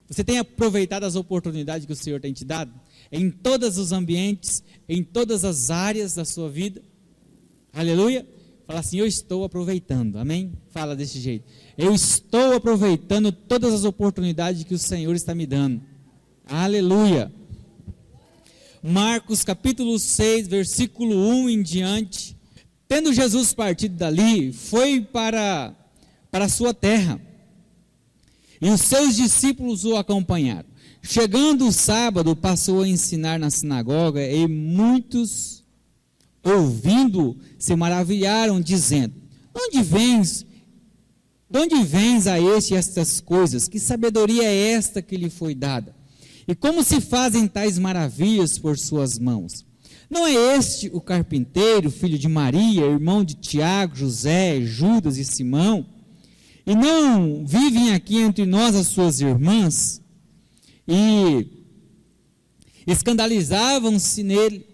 Você tem aproveitado as oportunidades que o Senhor tem te dado? Em todos os ambientes, em todas as áreas da sua vida? Aleluia? Fala assim, eu estou aproveitando, amém? Fala desse jeito. Eu estou aproveitando todas as oportunidades que o Senhor está me dando. Aleluia! Marcos capítulo 6, versículo 1 em diante. Tendo Jesus partido dali, foi para a sua terra, e os seus discípulos o acompanharam. Chegando o sábado, passou a ensinar na sinagoga, e muitos, ouvindo, se maravilharam, dizendo, de onde vens a este estas coisas? Que sabedoria é esta que lhe foi dada? E como se fazem tais maravilhas por suas mãos? Não é este o carpinteiro, filho de Maria, irmão de Tiago, José, Judas e Simão? E não vivem aqui entre nós as suas irmãs? E escandalizavam-se nele.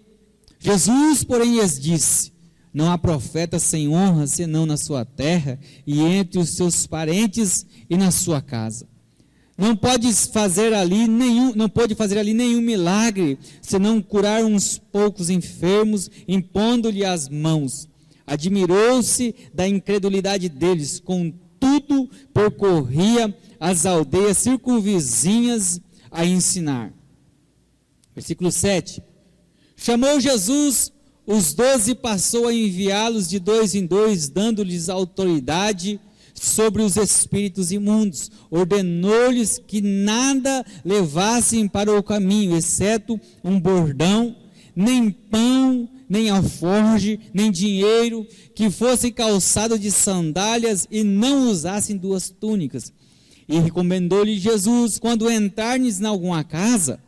Jesus, porém, lhes disse, não há profeta sem honra, senão na sua terra, e entre os seus parentes e na sua casa. Não pode fazer ali nenhum milagre, senão curar uns poucos enfermos, impondo-lhe as mãos. Admirou-se da incredulidade deles, contudo percorria as aldeias circunvizinhas a ensinar. Versículo 7. Chamou Jesus os 12 e passou a enviá-los de 2 em 2, dando-lhes autoridade sobre os espíritos imundos. Ordenou-lhes que nada levassem para o caminho, exceto um bordão, nem pão, nem alforje, nem dinheiro, que fosse calçado de sandálias e não usassem 2 túnicas. E recomendou-lhe Jesus, quando entrardes em alguma casa,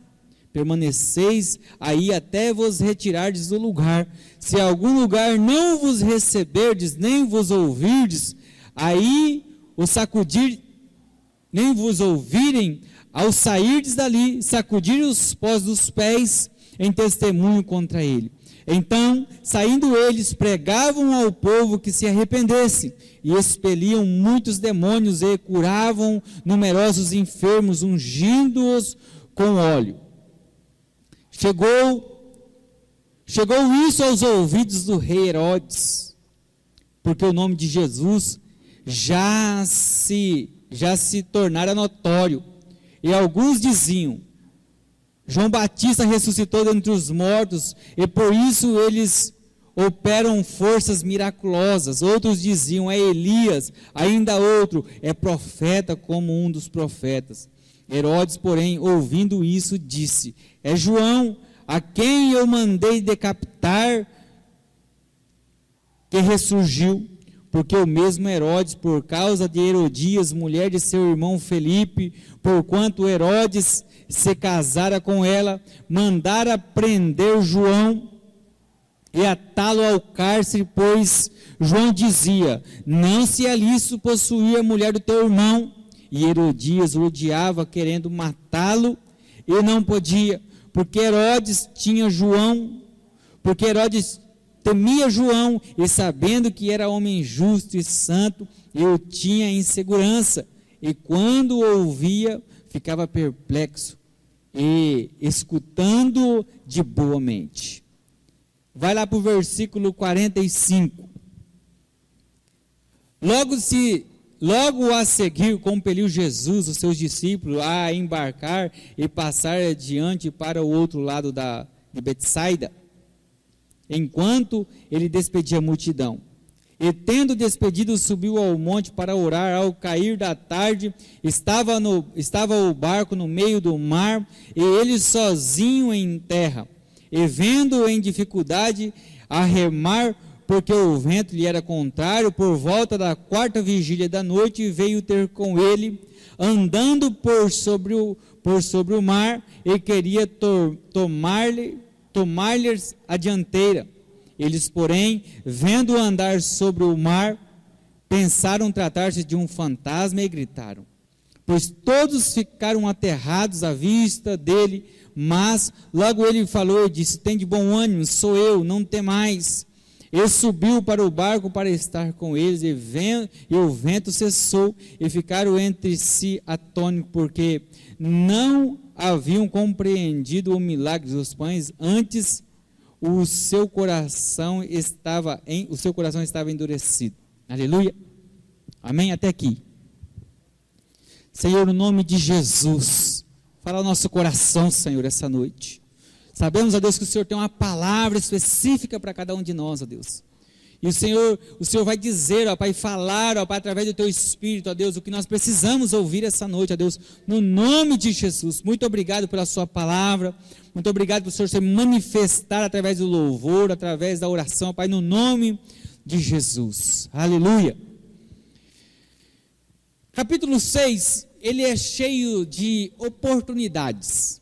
permaneceis aí até vos retirardes do lugar. Se algum lugar não vos receberdes, nem vos ouvirdes, aí o sacudir, nem vos ouvirem, ao sairdes dali, sacudir os pós dos pés em testemunho contra ele. Então, saindo eles, pregavam ao povo que se arrependesse, e expeliam muitos demônios e curavam numerosos enfermos, ungindo-os com óleo. Chegou isso aos ouvidos do rei Herodes, porque o nome de Jesus já se tornara notório, e alguns diziam, João Batista ressuscitou dentre os mortos, e por isso eles operam forças miraculosas. Outros diziam, é Elias, ainda outro, é profeta como um dos profetas. Herodes, porém, ouvindo isso, disse, é João, a quem eu mandei decapitar, que ressurgiu. Porque o mesmo Herodes, por causa de Herodias, mulher de seu irmão Felipe, porquanto Herodes se casara com ela, mandara prender João e atá-lo ao cárcere, pois João dizia, não se é lícito possuir a mulher do teu irmão. E Herodias o odiava, querendo matá-lo, e não podia, porque Herodes temia João, e sabendo que era homem justo e santo, eu tinha em segurança, e quando o ouvia, ficava perplexo, e escutando de boa mente. Vai lá para o versículo 45. Logo a seguir, compeliu Jesus os seus discípulos a embarcar e passar adiante para o outro lado de Betsaida, enquanto ele despedia a multidão. E tendo despedido, subiu ao monte para orar. Ao cair da tarde, estava o barco no meio do mar, e ele sozinho em terra. E vendo em dificuldade a remar, porque o vento lhe era contrário, por volta da 4ª vigília da noite, veio ter com ele, andando por sobre o mar, e queria tomar-lhes a dianteira. Eles, porém, vendo andar sobre o mar, pensaram tratar-se de um fantasma e gritaram. Pois todos ficaram aterrados à vista dele, mas logo ele falou e disse, tem de bom ânimo, sou eu, não temais. Ele subiu para o barco para estar com eles, e o vento cessou, e ficaram entre si atônitos, porque não haviam compreendido o milagre dos pães. Antes o seu coração estava endurecido. Aleluia. Amém? Até aqui. Senhor, no nome de Jesus, fala ao nosso coração, Senhor, essa noite. Sabemos, ó Deus, que o Senhor tem uma palavra específica para cada um de nós, ó Deus. E o Senhor vai dizer, ó Pai, falar, ó Pai, através do Teu Espírito, ó Deus, o que nós precisamos ouvir essa noite, ó Deus, no nome de Jesus. Muito obrigado pela Sua palavra, muito obrigado por o Senhor se manifestar através do louvor, através da oração, ó Pai, no nome de Jesus. Aleluia. Capítulo 6, ele é cheio de oportunidades.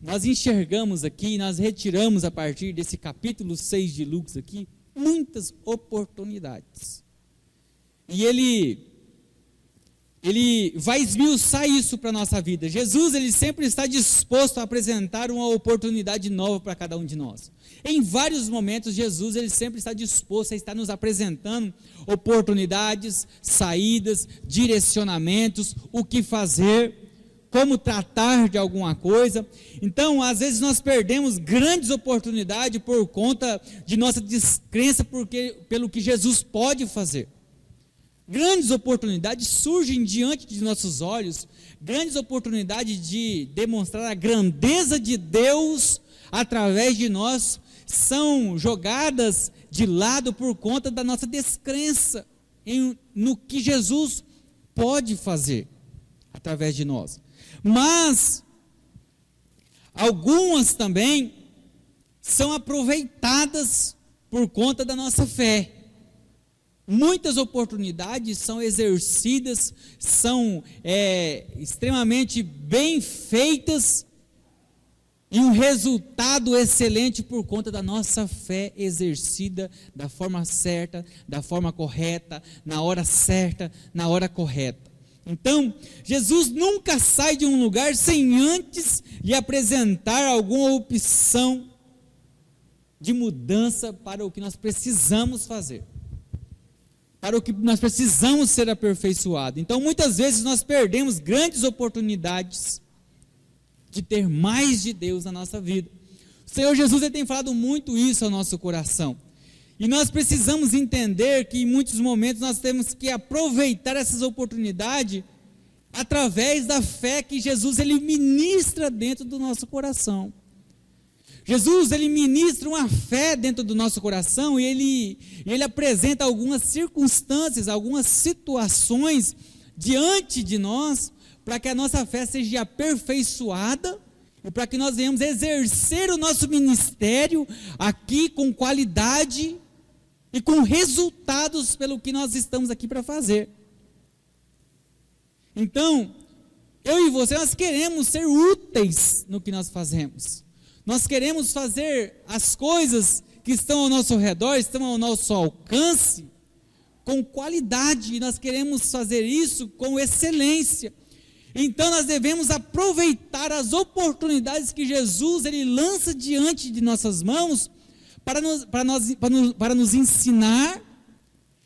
Nós enxergamos aqui, nós retiramos a partir desse capítulo 6 de Lucas aqui, muitas oportunidades. E ele vai esmiuçar isso para a nossa vida. Jesus, ele sempre está disposto a apresentar uma oportunidade nova para cada um de nós. Em vários momentos, Jesus, ele sempre está disposto a estar nos apresentando oportunidades, saídas, direcionamentos, o que fazer, como tratar de alguma coisa. Então, às vezes nós perdemos grandes oportunidades por conta de nossa descrença pelo que Jesus pode fazer. Grandes oportunidades surgem diante de nossos olhos, grandes oportunidades de demonstrar a grandeza de Deus através de nós, são jogadas de lado por conta da nossa descrença no que Jesus pode fazer através de nós. Mas algumas também são aproveitadas por conta da nossa fé. Muitas oportunidades são exercidas, são extremamente bem feitas, e um resultado excelente por conta da nossa fé exercida da forma certa, da forma correta, na hora certa, na hora correta. Então, Jesus nunca sai de um lugar sem antes lhe apresentar alguma opção de mudança para o que nós precisamos fazer, para o que nós precisamos ser aperfeiçoados. Então, muitas vezes nós perdemos grandes oportunidades de ter mais de Deus na nossa vida. O Senhor Jesus, ele tem falado muito isso ao nosso coração. E nós precisamos entender que em muitos momentos nós temos que aproveitar essas oportunidades através da fé que Jesus, ele ministra dentro do nosso coração. Jesus, ele ministra uma fé dentro do nosso coração e ele apresenta algumas circunstâncias, algumas situações diante de nós, para que a nossa fé seja aperfeiçoada e para que nós venhamos exercer o nosso ministério aqui com qualidade e com resultados pelo que nós estamos aqui para fazer. Então, eu e você, nós queremos ser úteis no que nós fazemos. Nós queremos fazer as coisas que estão ao nosso redor, estão ao nosso alcance, com qualidade, e nós queremos fazer isso com excelência. Então nós devemos aproveitar as oportunidades que Jesus, ele lança diante de nossas mãos, para nos ensinar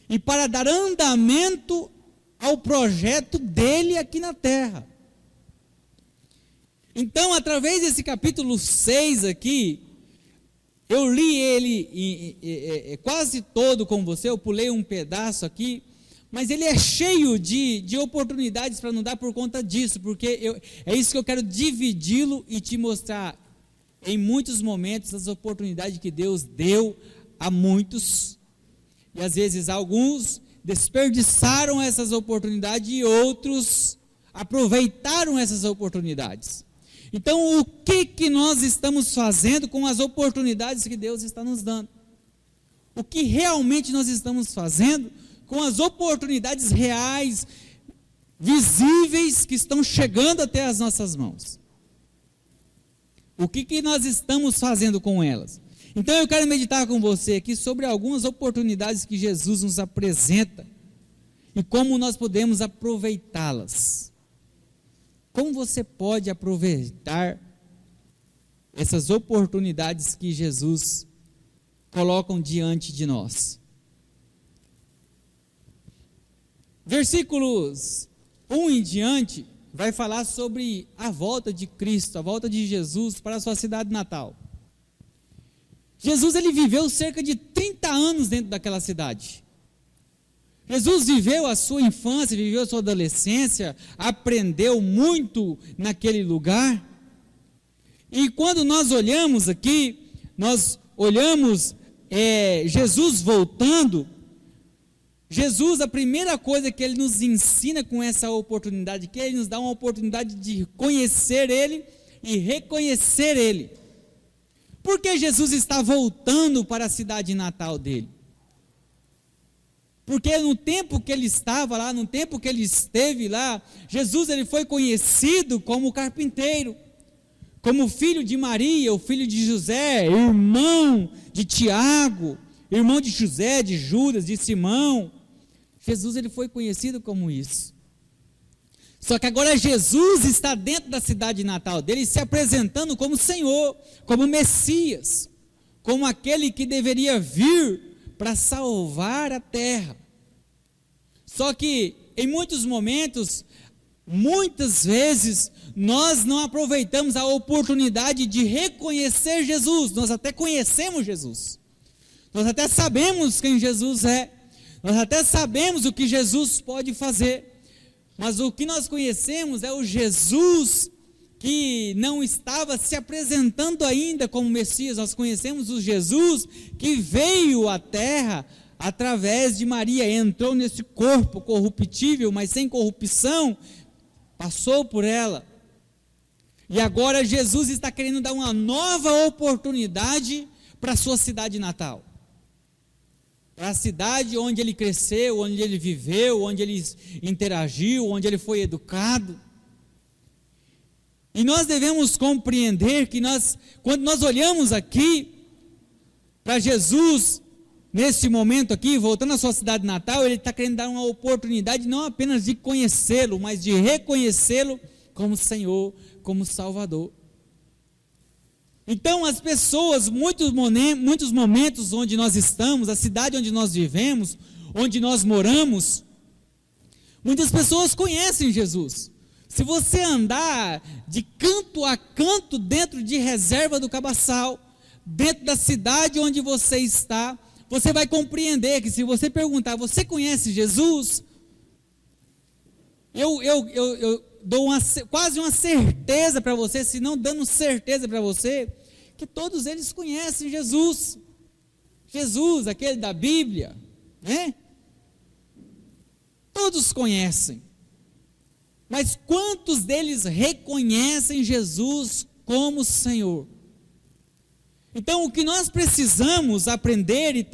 e para dar andamento ao projeto dele aqui na terra. Então, através desse capítulo 6 aqui, eu li ele quase todo com você, eu pulei um pedaço aqui, mas ele é cheio de oportunidades para não dar por conta disso, porque é isso que eu quero dividi-lo e te mostrar, em muitos momentos, as oportunidades que Deus deu a muitos, e às vezes alguns desperdiçaram essas oportunidades e outros aproveitaram essas oportunidades. Então, o que nós estamos fazendo com as oportunidades que Deus está nos dando? O que realmente nós estamos fazendo com as oportunidades reais, visíveis, que estão chegando até as nossas mãos? O que nós estamos fazendo com elas? Então eu quero meditar com você aqui sobre algumas oportunidades que Jesus nos apresenta e como nós podemos aproveitá-las. Como você pode aproveitar essas oportunidades que Jesus colocam diante de nós. Versículos 1 em diante vai falar sobre a volta de Cristo, a volta de Jesus para a sua cidade natal. Jesus, ele viveu cerca de 30 anos dentro daquela cidade. Jesus viveu a sua infância, viveu a sua adolescência, aprendeu muito naquele lugar. E quando nós olhamos aqui, nós olhamos Jesus voltando. Jesus, a primeira coisa que ele nos ensina com essa oportunidade, que ele nos dá uma oportunidade de conhecer ele e reconhecer ele. Por que Jesus está voltando para a cidade natal dele? Porque no tempo que ele estava lá, no tempo que ele esteve lá, Jesus, ele foi conhecido como carpinteiro, como filho de Maria, o filho de José, irmão de Tiago, irmão de José, de Judas, de Simão. Jesus, ele foi conhecido como isso. Só que agora Jesus está dentro da cidade natal dele, se apresentando como Senhor, como Messias, como aquele que deveria vir para salvar a terra. Só que em muitos momentos, muitas vezes, nós não aproveitamos a oportunidade de reconhecer Jesus. Nós até conhecemos Jesus, nós até sabemos quem Jesus é, nós até sabemos o que Jesus pode fazer, mas o que nós conhecemos é o Jesus que não estava se apresentando ainda como Messias. Nós conhecemos o Jesus que veio à terra através de Maria, entrou nesse corpo corruptível, mas sem corrupção, passou por ela. E agora Jesus está querendo dar uma nova oportunidade para a sua cidade natal, para a cidade onde ele cresceu, onde ele viveu, onde ele interagiu, onde ele foi educado. E nós devemos compreender que quando nós olhamos aqui para Jesus, nesse momento aqui, voltando à sua cidade natal, ele está querendo dar uma oportunidade não apenas de conhecê-lo, mas de reconhecê-lo como Senhor, como Salvador. Então as pessoas, muitos momentos onde nós estamos, a cidade onde nós vivemos, onde nós moramos, muitas pessoas conhecem Jesus. Se você andar de canto a canto dentro de Reserva do Cabaçal, dentro da cidade onde você está, você vai compreender que se você perguntar, você conhece Jesus? Eu dou quase uma certeza para você, se não dando certeza para você, que todos eles conhecem Jesus. Jesus, aquele da Bíblia, né? Todos conhecem. Mas quantos deles reconhecem Jesus como Senhor? Então, o que nós precisamos aprender e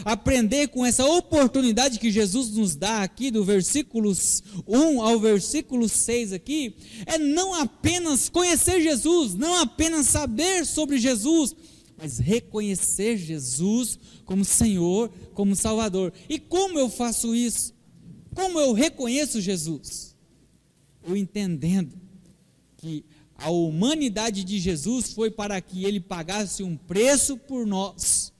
aprender com essa oportunidade que Jesus nos dá aqui, do versículos 1 ao versículo 6 aqui, é não apenas conhecer Jesus, não apenas saber sobre Jesus, mas reconhecer Jesus como Senhor, como Salvador. E como eu faço isso? Como eu reconheço Jesus? Eu entendendo que a humanidade de Jesus foi para que ele pagasse um preço por nós,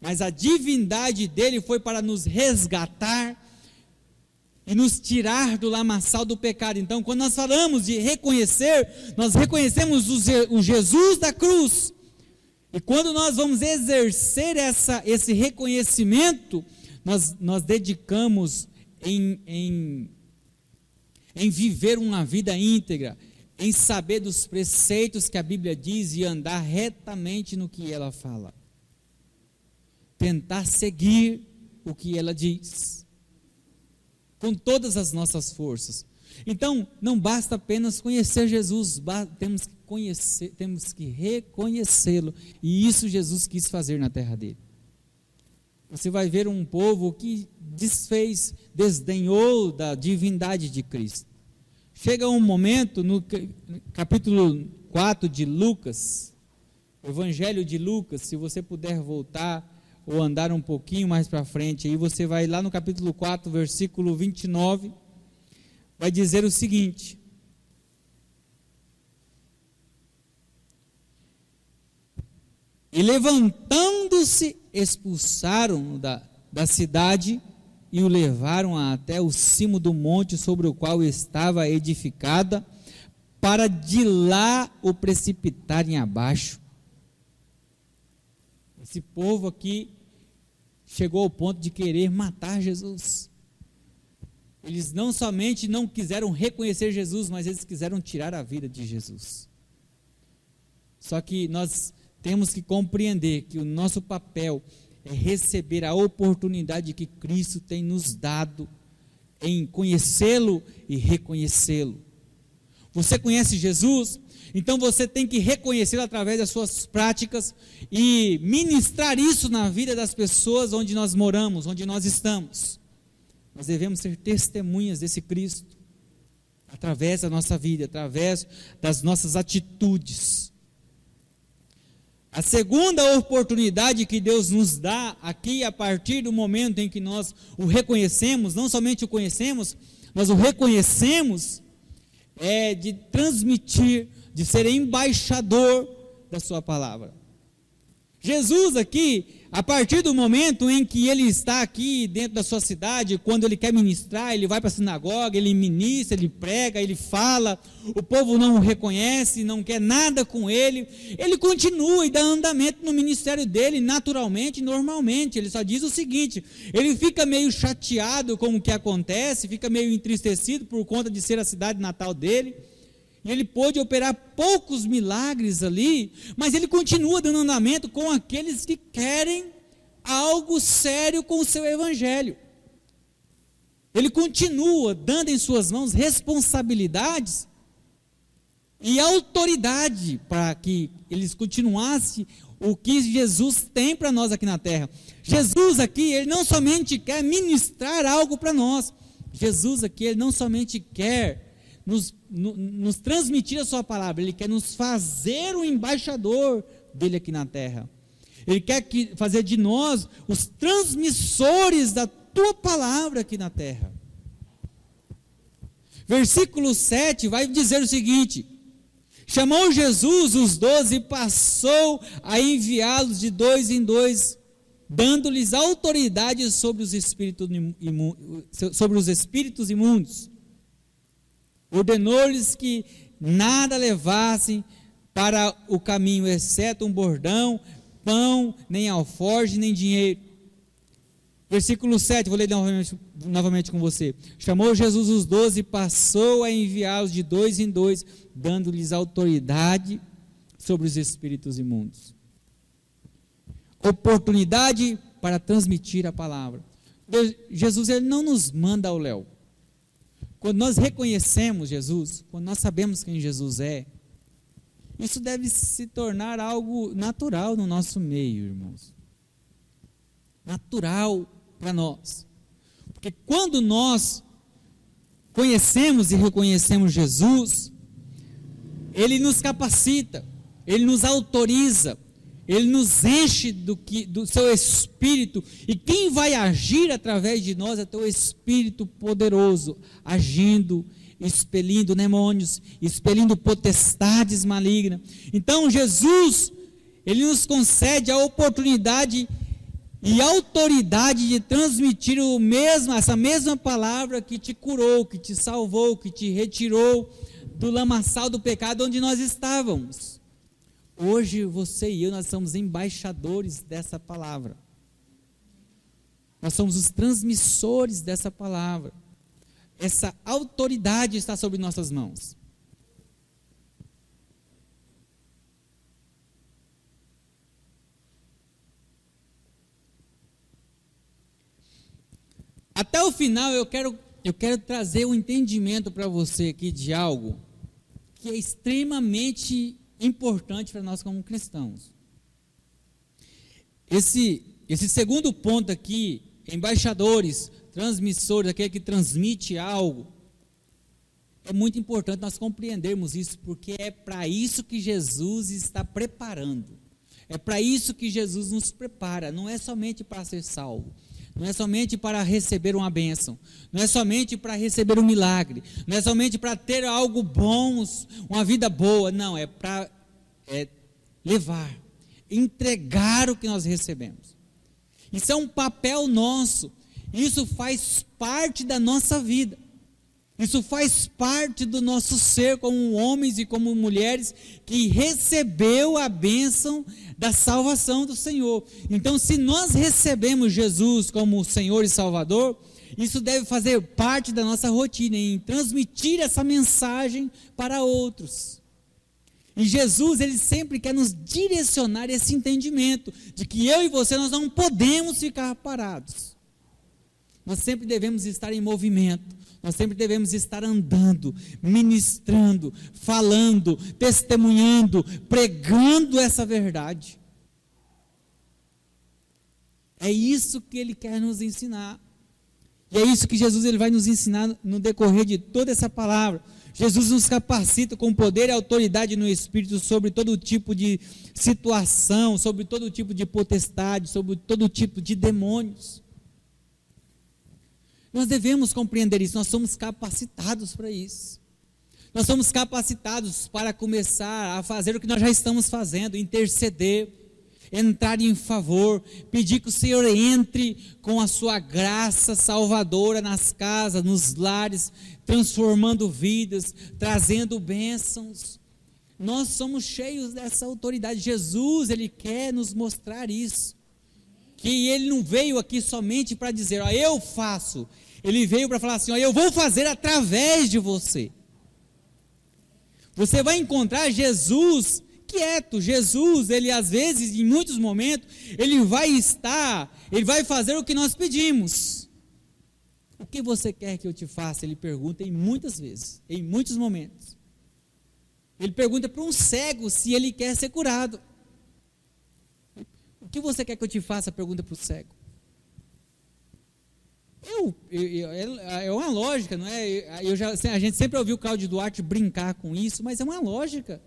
mas a divindade dele foi para nos resgatar e nos tirar do lamaçal do pecado. Então, quando nós falamos de reconhecer, nós reconhecemos o Jesus da cruz, e quando nós vamos exercer esse reconhecimento, nós dedicamos em viver uma vida íntegra, em saber dos preceitos que a Bíblia diz e andar retamente no que ela fala. Tentar seguir o que ela diz, com todas as nossas forças. Então, não basta apenas conhecer Jesus, temos que reconhecê-lo, e isso Jesus quis fazer na terra dele. Você vai ver um povo que desdenhou da divindade de Cristo. Chega um momento no capítulo 4 de Lucas, Evangelho de Lucas, se você puder voltar ou andar um pouquinho mais para frente, aí você vai lá no capítulo 4, versículo 29, vai dizer o seguinte: E levantando-se, expulsaram da cidade e o levaram até o cimo do monte sobre o qual estava edificada, para de lá o precipitarem abaixo. Esse povo aqui chegou ao ponto de querer matar Jesus. Eles não somente não quiseram reconhecer Jesus, mas eles quiseram tirar a vida de Jesus. Só que nós temos que compreender que o nosso papel é receber a oportunidade que Cristo tem nos dado em conhecê-lo e reconhecê-lo. Você conhece Jesus? Então você tem que reconhecê-lo através das suas práticas e ministrar isso na vida das pessoas onde nós moramos, onde nós estamos. Nós devemos ser testemunhas desse Cristo, através da nossa vida, através das nossas atitudes. A segunda oportunidade que Deus nos dá aqui, a partir do momento em que nós o reconhecemos, não somente o conhecemos, nós o reconhecemos, é de transmitir, de ser embaixador da sua palavra. Jesus aqui, a partir do momento em que ele está aqui dentro da sua cidade, quando ele quer ministrar, ele vai para a sinagoga, ele ministra, ele prega, ele fala, o povo não o reconhece, não quer nada com ele continua e dá andamento no ministério dele, naturalmente, normalmente. Ele só diz o seguinte: ele fica meio chateado com o que acontece, fica meio entristecido por conta de ser a cidade natal dele, e ele pôde operar poucos milagres ali, mas ele continua dando andamento com aqueles que querem algo sério com o seu evangelho. Ele continua dando em suas mãos responsabilidades e autoridade para que eles continuassem o que Jesus tem para nós aqui na terra. Jesus aqui, ele não somente quer ministrar algo para nós, Jesus aqui, ele não somente quer nos transmitir a sua palavra, ele quer nos fazer o embaixador dele aqui na terra. Ele quer fazer de nós os transmissores da tua palavra aqui na terra. Versículo 7 vai dizer o seguinte: chamou Jesus os 12 e passou a enviá-los de dois em dois, dando-lhes autoridade sobre os espíritos imundos. Ordenou-lhes que nada levassem para o caminho, exceto um bordão, pão, nem alforje, nem dinheiro. Versículo 7, vou ler novamente com você. Chamou Jesus os 12 e passou a enviá-los de dois em dois, dando-lhes autoridade sobre os espíritos imundos. Oportunidade para transmitir a palavra. Jesus, ele não nos manda ao léu. Quando nós reconhecemos Jesus, quando nós sabemos quem Jesus é, isso deve se tornar algo natural no nosso meio, irmãos. Natural para nós. Porque quando nós conhecemos e reconhecemos Jesus, ele nos capacita, ele nos autoriza, ele nos enche do seu Espírito, e quem vai agir através de nós é teu Espírito poderoso, agindo, expelindo demônios, expelindo potestades malignas. Então Jesus, ele nos concede a oportunidade e autoridade de transmitir essa mesma palavra que te curou, que te salvou, que te retirou do lamaçal do pecado onde nós estávamos. Hoje você e eu, nós somos embaixadores dessa palavra. Nós somos os transmissores dessa palavra. Essa autoridade está sobre nossas mãos. Até o final eu quero trazer um entendimento para você aqui de algo que é extremamente importante para nós como cristãos. Esse segundo ponto aqui, embaixadores, transmissores, aquele que transmite algo, é muito importante nós compreendermos isso, porque é para isso que Jesus está preparando, é para isso que Jesus nos prepara, não é somente para ser salvo, não é somente para receber uma bênção, não é somente para receber um milagre, não é somente para ter algo bom, uma vida boa, não, é para levar, entregar o que nós recebemos. Isso é um papel nosso, isso faz parte da nossa vida, isso faz parte do nosso ser como homens e como mulheres que recebeu a bênção da salvação do Senhor. Então, se nós recebemos Jesus como Senhor e Salvador, isso deve fazer parte da nossa rotina, em transmitir essa mensagem para outros. E Jesus, ele sempre quer nos direcionar esse entendimento, de que eu e você, nós não podemos ficar parados. Nós sempre devemos estar em movimento, nós sempre devemos estar andando, ministrando, falando, testemunhando, pregando essa verdade. É isso que ele quer nos ensinar. E é isso que Jesus ele vai nos ensinar no decorrer de toda essa palavra. Jesus nos capacita com poder e autoridade no Espírito sobre todo tipo de situação, sobre todo tipo de potestade, sobre todo tipo de demônios. Nós devemos compreender isso, nós somos capacitados para isso. Nós somos capacitados para começar a fazer o que nós já estamos fazendo, interceder, entrar em favor, pedir que o Senhor entre com a sua graça salvadora nas casas, nos lares, transformando vidas, trazendo bênçãos. Nós somos cheios dessa autoridade. Jesus, ele quer nos mostrar isso, que ele não veio aqui somente para dizer, ó, eu faço. Ele veio para falar assim, ó, eu vou fazer através de você. Você vai encontrar Jesus quieto. Jesus, ele às vezes, em muitos momentos, ele vai fazer o que nós pedimos. O que você quer que eu te faça? Ele pergunta em muitas vezes, em muitos momentos. Ele pergunta para um cego se ele quer ser curado. O que você quer que eu te faça? Pergunta para o cego. É uma lógica, não é? A gente sempre ouviu o Cláudio Duarte brincar com isso, mas é uma lógica.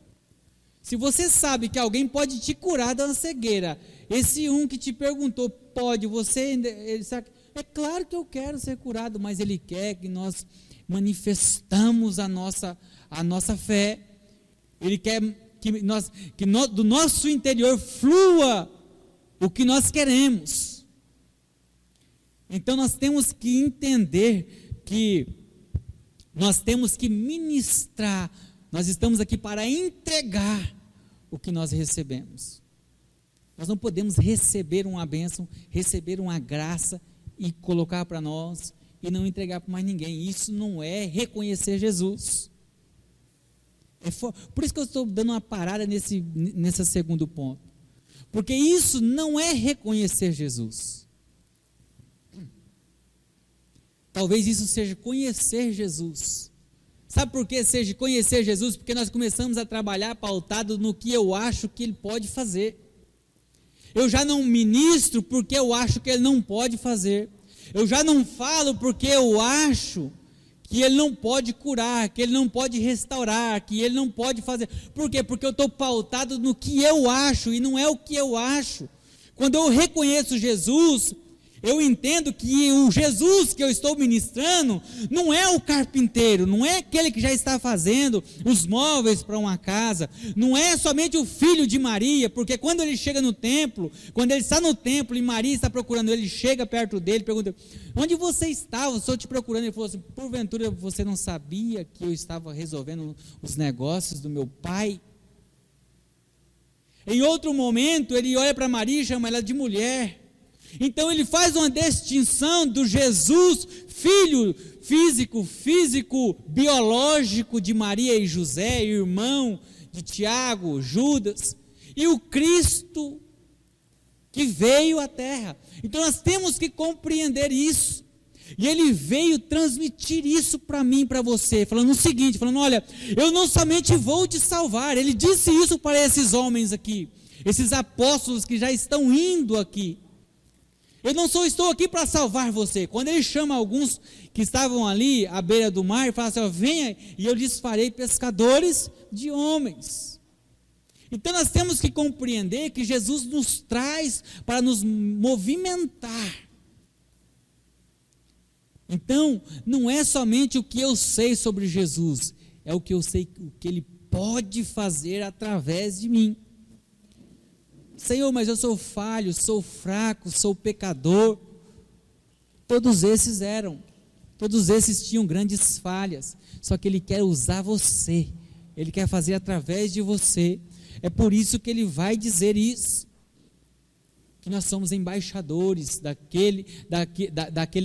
Se você sabe que alguém pode te curar da cegueira, esse um que te perguntou, pode, ele sabe, é claro que eu quero ser curado, mas ele quer que nós manifestamos a nossa fé, ele quer que do nosso interior flua o que nós queremos. Então nós temos que entender que nós temos que ministrar, nós estamos aqui para entregar o que nós recebemos. Nós não podemos receber uma bênção, receber uma graça e colocar para nós e não entregar para mais ninguém. Isso não é reconhecer Jesus. Por isso que eu estou dando uma parada nesse segundo ponto. Porque isso não é reconhecer Jesus. Talvez isso seja conhecer Jesus. Sabe por que seja conhecer Jesus? Porque nós começamos a trabalhar pautado no que eu acho que ele pode fazer. Eu já não ministro porque eu acho que ele não pode fazer. Eu já não falo porque eu acho que ele não pode curar, que ele não pode restaurar, que ele não pode fazer. Por quê? Porque eu estou pautado no que eu acho e não é o que eu acho. Quando eu reconheço Jesus, eu entendo que o Jesus que eu estou ministrando não é o carpinteiro, não é aquele que já está fazendo os móveis para uma casa, não é somente o filho de Maria, porque quando ele chega no templo, quando ele está no templo e Maria está procurando ele, chega perto dele, pergunta, onde você estava? Estou te procurando. Ele falou assim, porventura você não sabia que eu estava resolvendo os negócios do meu pai? Em outro momento, ele olha para Maria e chama ela de mulher. Então ele faz uma distinção do Jesus, filho físico, biológico de Maria e José, irmão de Tiago, Judas, e o Cristo que veio à terra. Então nós temos que compreender isso. E ele veio transmitir isso para mim, para você, falando o seguinte, falando, olha, eu não somente vou te salvar, ele disse isso para esses homens aqui, esses apóstolos que já estão indo aqui. Eu não só estou aqui para salvar você. Quando ele chama alguns que estavam ali à beira do mar, ele fala assim, ó, venha e eu lhes farei pescadores de homens. Então nós temos que compreender que Jesus nos traz para nos movimentar. Então, não é somente o que eu sei sobre Jesus, é o que eu sei o que ele pode fazer através de mim. Senhor, mas eu sou falho, sou fraco, sou pecador. Todos esses tinham grandes falhas, só que Ele quer usar você, Ele quer fazer através de você. É por isso que Ele vai dizer isso, que nós somos embaixadores daquele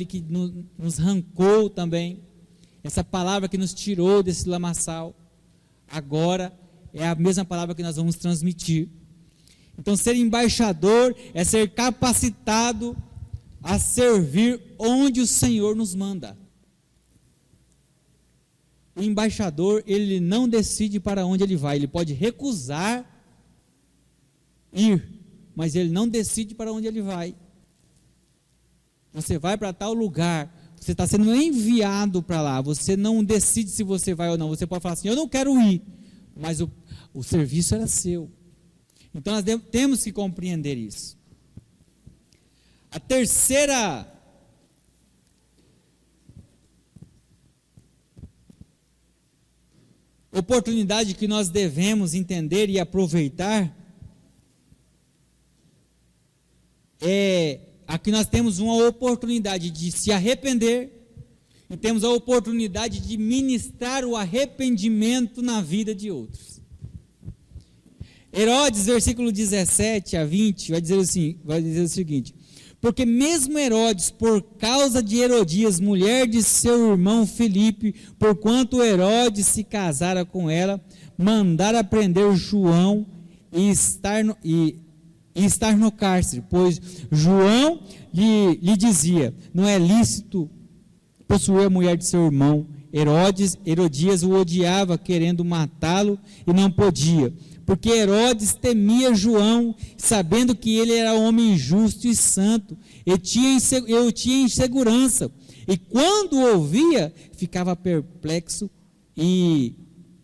que nos arrancou também, essa palavra que nos tirou desse lamaçal, agora é a mesma palavra que nós vamos transmitir. Então, ser embaixador é ser capacitado a servir onde o Senhor nos manda. O embaixador, ele não decide para onde ele vai, ele pode recusar ir, mas ele não decide para onde ele vai. Você vai para tal lugar, você está sendo enviado para lá, você não decide se você vai ou não, você pode falar assim, eu não quero ir, mas o serviço era seu. Então nós temos que compreender isso. A terceira oportunidade que nós devemos entender e aproveitar é a que nós temos uma oportunidade de se arrepender e temos a oportunidade de ministrar o arrependimento na vida de outros. Herodes, versículo 17 a 20, vai dizer o seguinte: porque mesmo Herodes, por causa de Herodias, mulher de seu irmão Filipe, porquanto Herodes se casara com ela, mandara prender João e estar no cárcere, pois João lhe dizia, não é lícito possuir a mulher de seu irmão. Herodias o odiava, querendo matá-lo, e não podia, porque Herodes temia João, sabendo que ele era homem justo e santo, e tinha insegurança, e quando ouvia, ficava perplexo e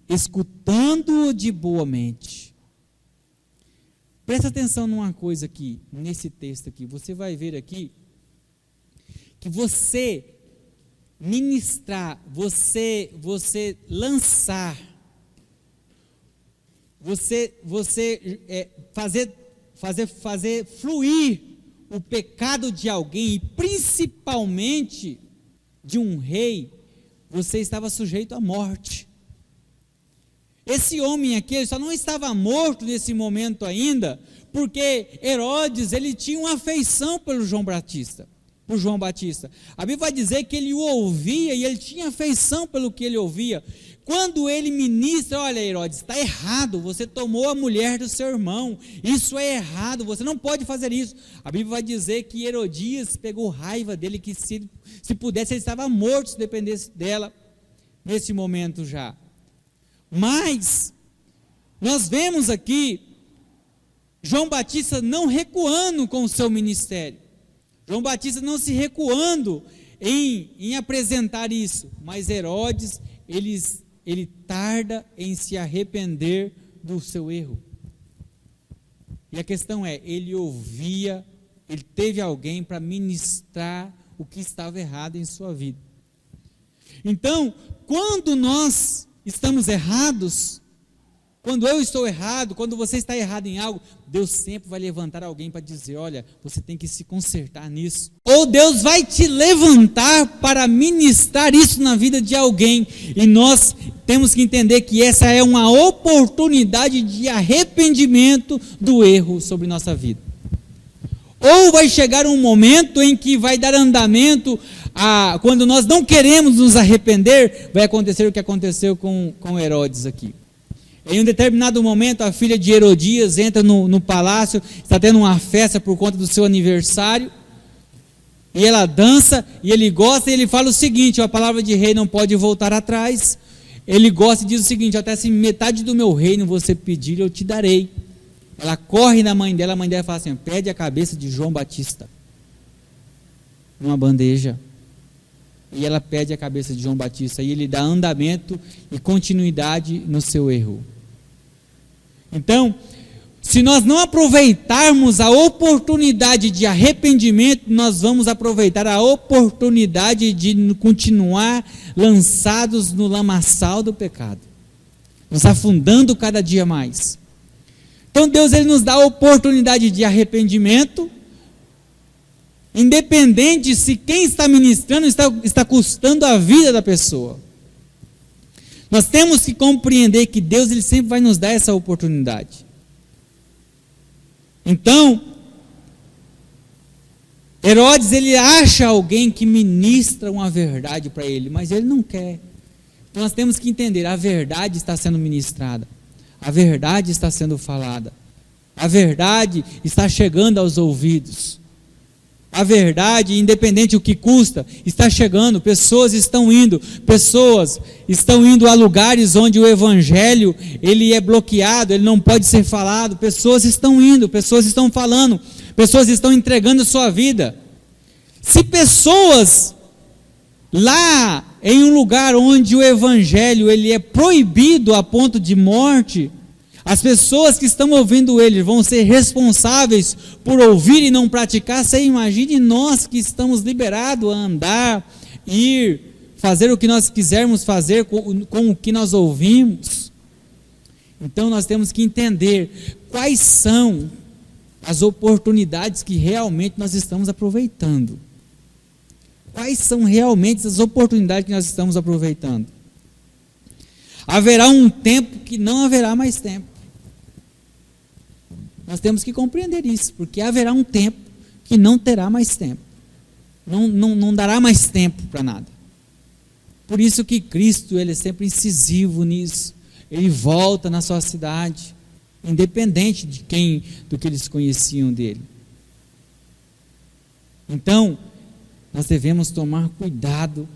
escutando-o de boa mente. Presta atenção numa coisa aqui, nesse texto aqui, você vai ver aqui, que você ministrar, você lançar, fazer fluir o pecado de alguém, e principalmente de um rei, você estava sujeito à morte. Esse homem aqui, ele só não estava morto nesse momento ainda, porque Herodes, ele tinha uma afeição pelo João Batista. A Bíblia vai dizer que ele o ouvia e ele tinha afeição pelo que ele ouvia. Quando ele ministra, olha Herodes, está errado, você tomou a mulher do seu irmão, isso é errado, você não pode fazer isso. A Bíblia vai dizer que Herodias pegou raiva dele, que se pudesse ele estava morto se dependesse dela, nesse momento já. Mas, nós vemos aqui, João Batista não recuando com o seu ministério, João Batista não se recuando em apresentar isso, mas Herodes, ele tarda em se arrepender do seu erro. E a questão é, ele teve alguém para ministrar o que estava errado em sua vida. Então, quando nós estamos errados, quando eu estou errado, quando você está errado em algo, Deus sempre vai levantar alguém para dizer, olha, você tem que se consertar nisso. Ou Deus vai te levantar para ministrar isso na vida de alguém. E nós temos que entender que essa é uma oportunidade de arrependimento do erro sobre nossa vida. Ou vai chegar um momento em que vai dar andamento quando nós não queremos nos arrepender, vai acontecer o que aconteceu com Herodes aqui. Em um determinado momento, a filha de Herodias entra no palácio, está tendo uma festa por conta do seu aniversário, e ela dança, e ele gosta, e ele fala o seguinte, a palavra de rei não pode voltar atrás, ele gosta e diz o seguinte, até se metade do meu reino você pedir, eu te darei. Ela corre na mãe dela, a mãe dela fala assim, pede a cabeça de João Batista, numa bandeja, e ela pede a cabeça de João Batista, e ele dá andamento e continuidade no seu erro. Então, se nós não aproveitarmos a oportunidade de arrependimento, nós vamos aproveitar a oportunidade de continuar lançados no lamaçal do pecado, nos afundando cada dia mais. Então Deus ele nos dá a oportunidade de arrependimento, independente se quem está ministrando está custando a vida da pessoa. Nós temos que compreender que Deus ele sempre vai nos dar essa oportunidade. Então, Herodes ele acha alguém que ministra uma verdade para ele, mas ele não quer. Então nós temos que entender, a verdade está sendo ministrada, a verdade está sendo falada, a verdade está chegando aos ouvidos. A verdade, independente do que custa, está chegando, pessoas estão indo a lugares onde o evangelho, ele é bloqueado, ele não pode ser falado, pessoas estão indo, pessoas estão falando, pessoas estão entregando sua vida. Se pessoas lá em um lugar onde o evangelho, ele é proibido a ponto de morte, as pessoas que estão ouvindo ele vão ser responsáveis por ouvir e não praticar. Você imagine nós que estamos liberados a andar, ir, fazer o que nós quisermos fazer com o que nós ouvimos. Então nós temos que entender quais são as oportunidades que realmente nós estamos aproveitando. Quais são realmente as oportunidades que nós estamos aproveitando? Haverá um tempo que não haverá mais tempo. Nós temos que compreender isso, porque haverá um tempo que não terá mais tempo. Não dará mais tempo para nada. Por isso que Cristo, ele é sempre incisivo nisso. Ele volta na sua cidade, independente do que eles conheciam dele. Então, nós devemos tomar cuidado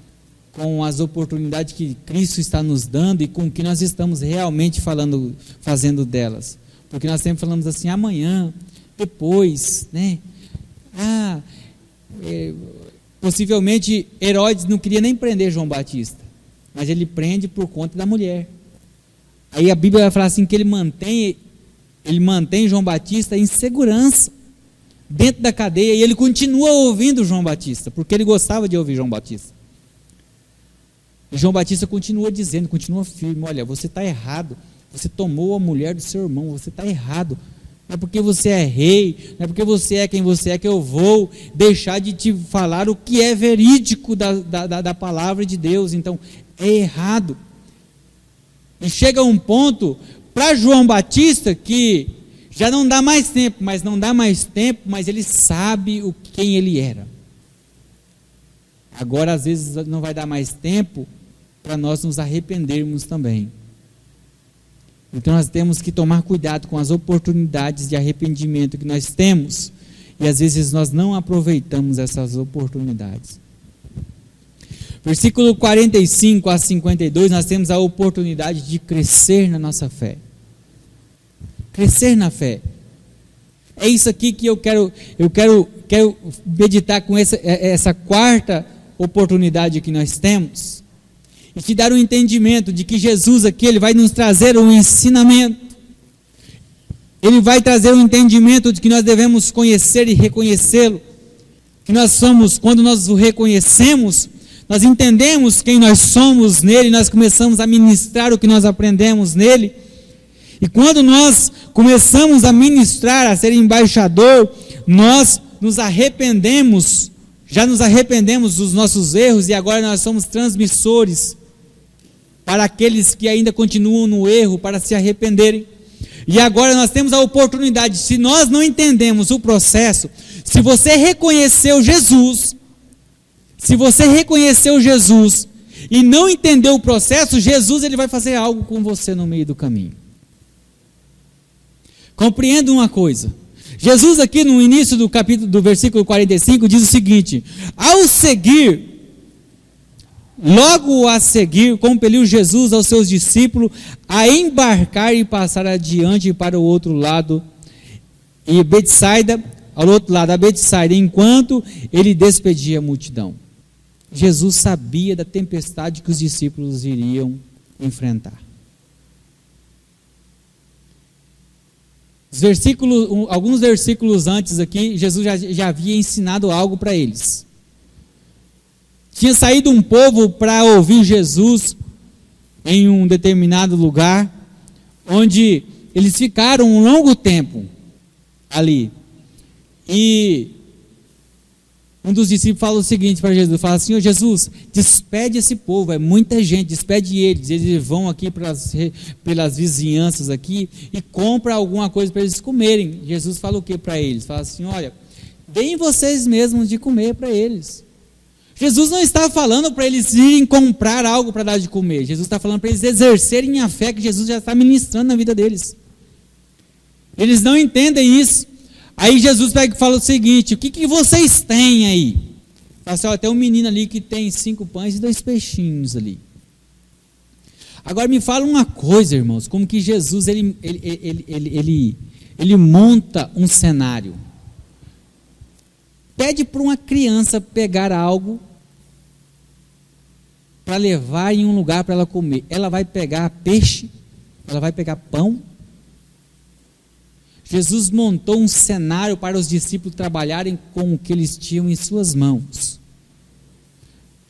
com as oportunidades que Cristo está nos dando e com o que nós estamos realmente fazendo delas. Porque nós sempre falamos assim, amanhã, depois, né? Possivelmente Herodes não queria nem prender João Batista, mas ele prende por conta da mulher. Aí a Bíblia vai falar assim que ele mantém João Batista em segurança dentro da cadeia, e ele continua ouvindo João Batista, porque ele gostava de ouvir João Batista. E João Batista continua dizendo, continua firme, olha, você está errado, você tomou a mulher do seu irmão, você está errado, não é porque você é rei, não é porque você é quem você é que eu vou deixar de te falar o que é verídico da palavra de Deus. Então é errado. E chega um ponto para João Batista que já não dá mais tempo, mas ele sabe quem ele era. Agora às vezes não vai dar mais tempo para nós nos arrependermos também. Então nós temos que tomar cuidado com as oportunidades de arrependimento que nós temos, e às vezes nós não aproveitamos essas oportunidades. Versículo 45 a 52, nós temos a oportunidade de crescer na nossa fé. Crescer na fé. É isso aqui que eu quero meditar com essa quarta oportunidade que nós temos. E te dar um entendimento de que Jesus aqui, ele vai nos trazer um ensinamento. Ele vai trazer um entendimento de que nós devemos conhecer e reconhecê-lo. Que nós somos, quando nós o reconhecemos, nós entendemos quem nós somos nele, nós começamos a ministrar o que nós aprendemos nele. E quando nós começamos a ministrar, a ser embaixador, nós nos arrependemos, já nos arrependemos dos nossos erros, e agora nós somos transmissores para aqueles que ainda continuam no erro, para se arrependerem. E agora nós temos a oportunidade, se nós não entendemos o processo, se você reconheceu Jesus e não entendeu o processo, Jesus ele vai fazer algo com você no meio do caminho. Compreenda uma coisa, Jesus aqui no início do versículo 45 diz o seguinte: logo a seguir, compeliu Jesus aos seus discípulos a embarcar e passar adiante para o outro lado, e Betsaida, ao outro lado da Betsaida, enquanto ele despedia a multidão. Jesus sabia da tempestade que os discípulos iriam enfrentar. Alguns versículos antes aqui, Jesus já havia ensinado algo para eles. Tinha saído um povo para ouvir Jesus em um determinado lugar, onde eles ficaram um longo tempo ali. E um dos discípulos fala o seguinte para Jesus, fala assim: Jesus, despede esse povo, é muita gente, despede eles vão aqui pelas vizinhanças aqui e compra alguma coisa para eles comerem. Jesus fala o que para eles? Fala assim: olha, deem vocês mesmos de comer para eles. Jesus não está falando para eles irem comprar algo para dar de comer, Jesus está falando para eles exercerem a fé que Jesus já está ministrando na vida deles. Eles não entendem isso. Aí Jesus pega e fala o seguinte: o que vocês têm aí? Fala assim: ó, tem um menino ali que tem 5 pães e 2 peixinhos ali. Agora me fala uma coisa, irmãos, como que Jesus ele monta um cenário. Pede para uma criança pegar algo para levar em um lugar para ela comer. Ela vai pegar peixe? Ela vai pegar pão? Jesus montou um cenário para os discípulos trabalharem com o que eles tinham em suas mãos.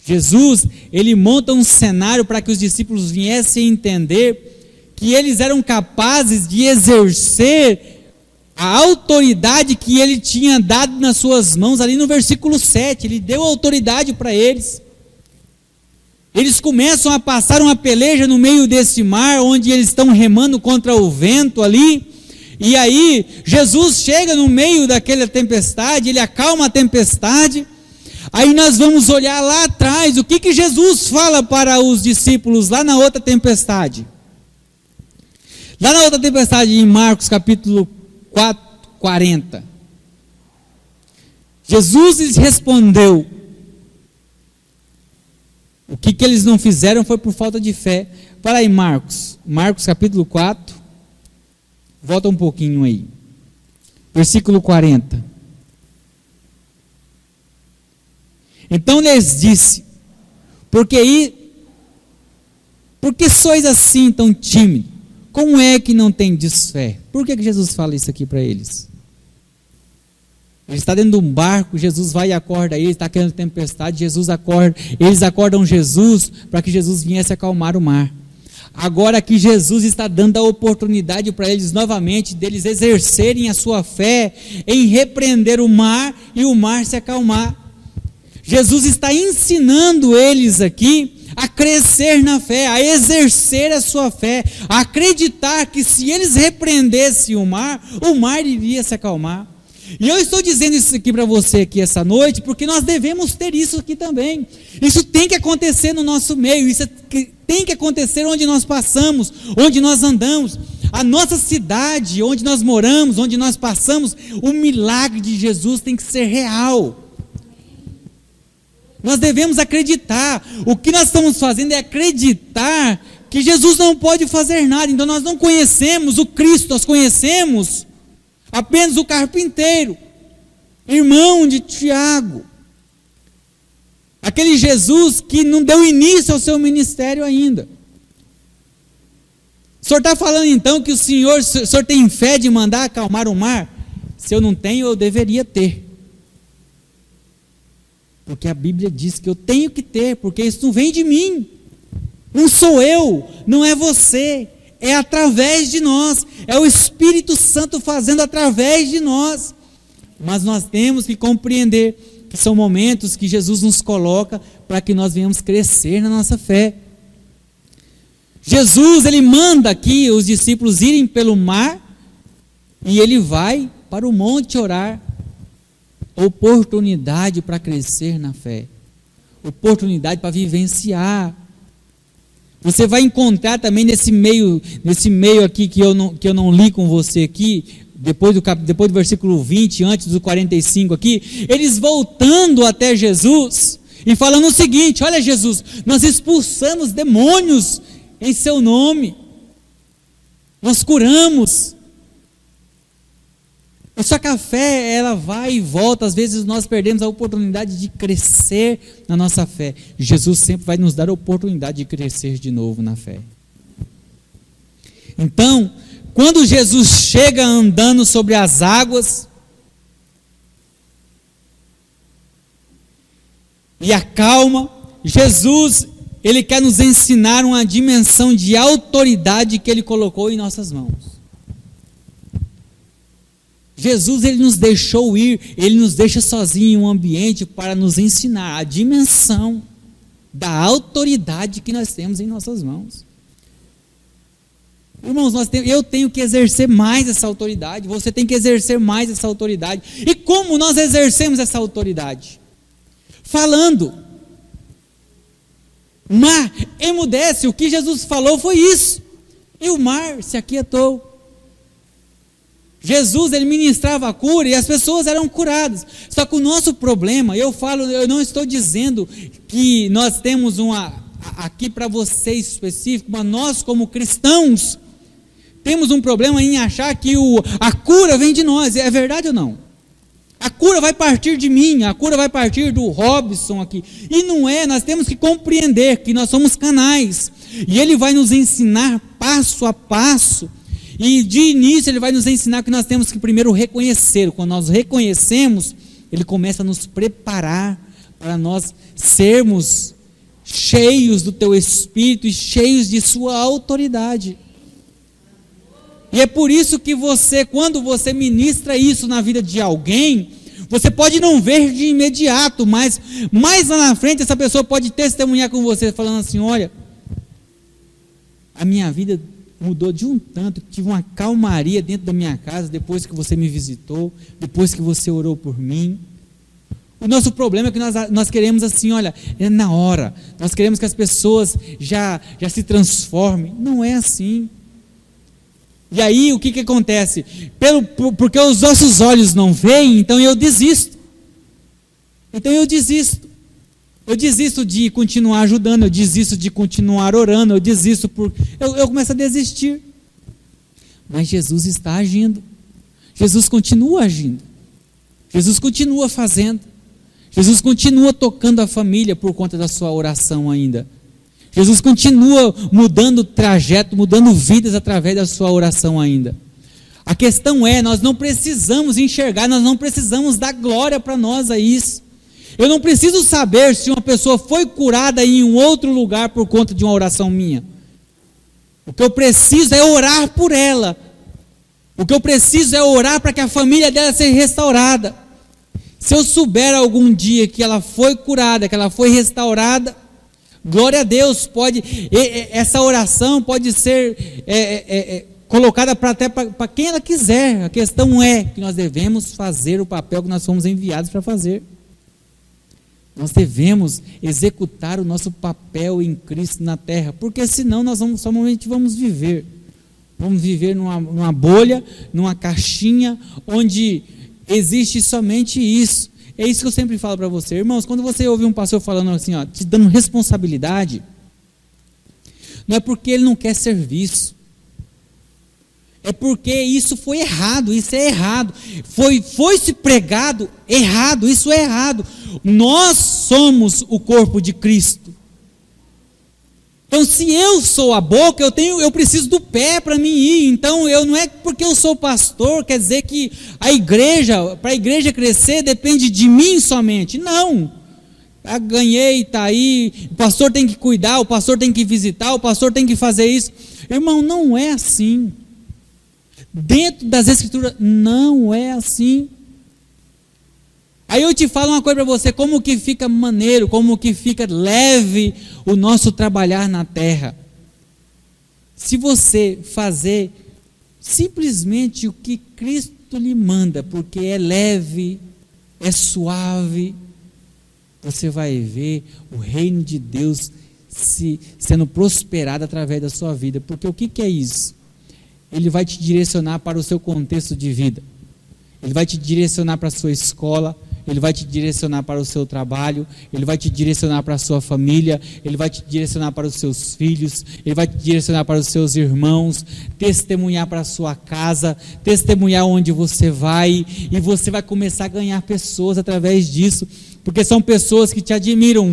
Jesus, ele monta um cenário para que os discípulos viessem entender que eles eram capazes de exercer a autoridade que ele tinha dado nas suas mãos, ali no versículo 7, ele deu autoridade para eles. Eles começam a passar uma peleja no meio desse mar, onde eles estão remando contra o vento ali, e aí Jesus chega no meio daquela tempestade, ele acalma a tempestade. Aí nós vamos olhar lá atrás, o que Jesus fala para os discípulos lá na outra tempestade. Lá na outra tempestade, em Marcos capítulo 4, 40. Jesus lhes respondeu. O que eles não fizeram foi por falta de fé. Fala aí, Marcos capítulo 4, volta um pouquinho aí, versículo 40. Então lhes disse: por que sois assim tão tímidos? Como é que não tendes fé? Por que Jesus fala isso aqui para eles? Ele está dentro de um barco, Jesus vai e acorda ele, está querendo tempestade, Jesus acorda, eles acordam Jesus para que Jesus viesse acalmar o mar. Agora que Jesus está dando a oportunidade para eles novamente, deles exercerem a sua fé em repreender o mar e o mar se acalmar. Jesus está ensinando eles aqui a crescer na fé, a exercer a sua fé, a acreditar que se eles repreendessem o mar iria se acalmar. E eu estou dizendo isso aqui para você aqui essa noite, porque nós devemos ter isso aqui também. Isso tem que acontecer no nosso meio, isso tem que acontecer onde nós passamos, onde nós andamos. A nossa cidade, onde nós moramos, onde nós passamos, o milagre de Jesus tem que ser real. Nós devemos acreditar. O que nós estamos fazendo é acreditar que Jesus não pode fazer nada. Então nós não conhecemos o Cristo, nós conhecemos apenas o carpinteiro, irmão de Tiago, aquele Jesus que não deu início ao seu ministério ainda. O senhor está falando então que o senhor tem fé de mandar acalmar o mar? Se eu não tenho, eu deveria ter, porque a Bíblia diz que eu tenho que ter, porque isso não vem de mim, não sou eu, não é você, é através de nós, é o Espírito Santo fazendo através de nós. Mas nós temos que compreender que são momentos que Jesus nos coloca para que nós venhamos crescer na nossa fé. Jesus, ele manda aqui os discípulos irem pelo mar e ele vai para o monte orar. Oportunidade para crescer na fé, oportunidade para vivenciar. Você vai encontrar também nesse meio aqui que eu não li com você aqui, depois do versículo 20, antes do 45 aqui, eles voltando até Jesus e falando o seguinte: olha Jesus, nós expulsamos demônios em seu nome, nós curamos. Só que a fé, ela vai e volta, às vezes nós perdemos a oportunidade de crescer na nossa fé. Jesus sempre vai nos dar a oportunidade de crescer de novo na fé. Então, quando Jesus chega andando sobre as águas e acalma, Jesus, ele quer nos ensinar uma dimensão de autoridade que ele colocou em nossas mãos. Jesus, ele nos deixou ir, ele nos deixa sozinho em um ambiente para nos ensinar a dimensão da autoridade que nós temos em nossas mãos. Irmãos, eu tenho que exercer mais essa autoridade, você tem que exercer mais essa autoridade. E como nós exercemos essa autoridade? Falando. Mar, emudece, o que Jesus falou foi isso. E o mar se aquietou. Jesus, ele ministrava a cura e as pessoas eram curadas. Só que o nosso problema, eu não estou dizendo que nós temos aqui para vocês específico, mas nós como cristãos, temos um problema em achar que a cura vem de nós. É verdade ou não? A cura vai partir de mim, a cura vai partir do Robson aqui. E não é, nós temos que compreender que nós somos canais. E ele vai nos ensinar passo a passo. E de início ele vai nos ensinar que nós temos que primeiro reconhecer. Quando nós reconhecemos, ele começa a nos preparar para nós sermos cheios do teu Espírito e cheios de sua autoridade. E é por isso que quando você ministra isso na vida de alguém, você pode não ver de imediato, mas mais lá na frente essa pessoa pode testemunhar com você, falando assim: olha, a minha vida mudou de um tanto, tive uma calmaria dentro da minha casa depois que você me visitou, depois que você orou por mim. O nosso problema é que nós queremos assim, olha, é na hora, nós queremos que as pessoas já se transformem. Não é assim. E aí o que acontece? Porque os nossos olhos não veem, então eu desisto. Eu desisto de continuar ajudando, eu desisto de continuar orando, eu começo a desistir. Mas Jesus está agindo. Jesus continua agindo. Jesus continua fazendo. Jesus continua tocando a família por conta da sua oração ainda. Jesus continua mudando o trajeto, mudando vidas através da sua oração ainda. A questão é, nós não precisamos enxergar, nós não precisamos dar glória para nós a isso. Eu não preciso saber se uma pessoa foi curada em um outro lugar por conta de uma oração minha. O que eu preciso é orar por ela. O que eu preciso é orar para que a família dela seja restaurada. Se eu souber algum dia que ela foi curada, que ela foi restaurada, glória a Deus, essa oração pode ser colocada até para quem ela quiser. A questão é que nós devemos fazer o papel que nós fomos enviados para fazer. Nós devemos executar o nosso papel em Cristo na terra, porque senão nós somente vamos viver numa bolha, numa caixinha, onde existe somente isso. É isso que eu sempre falo para você, irmãos. Quando você ouve um pastor falando assim, te dando responsabilidade, não é porque ele não quer serviço, é porque isso foi errado, isso é errado, foi-se pregado errado, isso é errado. Nós somos o corpo de Cristo. Então, se eu sou a boca, eu preciso do pé para mim ir. Então, não é porque eu sou pastor, quer dizer que para a igreja crescer, depende de mim somente. Não. Ganhei, está aí, o pastor tem que cuidar, o pastor tem que visitar, o pastor tem que fazer isso. Irmão, não é assim. Dentro das Escrituras, não é assim. Aí eu te falo uma coisa para você, como que fica maneiro, como que fica leve o nosso trabalhar na terra. Se você fazer simplesmente o que Cristo lhe manda, porque é leve, é suave, você vai ver o reino de Deus sendo prosperado através da sua vida. Porque o que é isso? Ele vai te direcionar para o seu contexto de vida. Ele vai te direcionar para a sua escola, ele vai te direcionar para o seu trabalho, ele vai te direcionar para a sua família, ele vai te direcionar para os seus filhos, ele vai te direcionar para os seus irmãos, testemunhar para a sua casa, testemunhar onde você vai, e você vai começar a ganhar pessoas através disso, porque são pessoas que te admiram.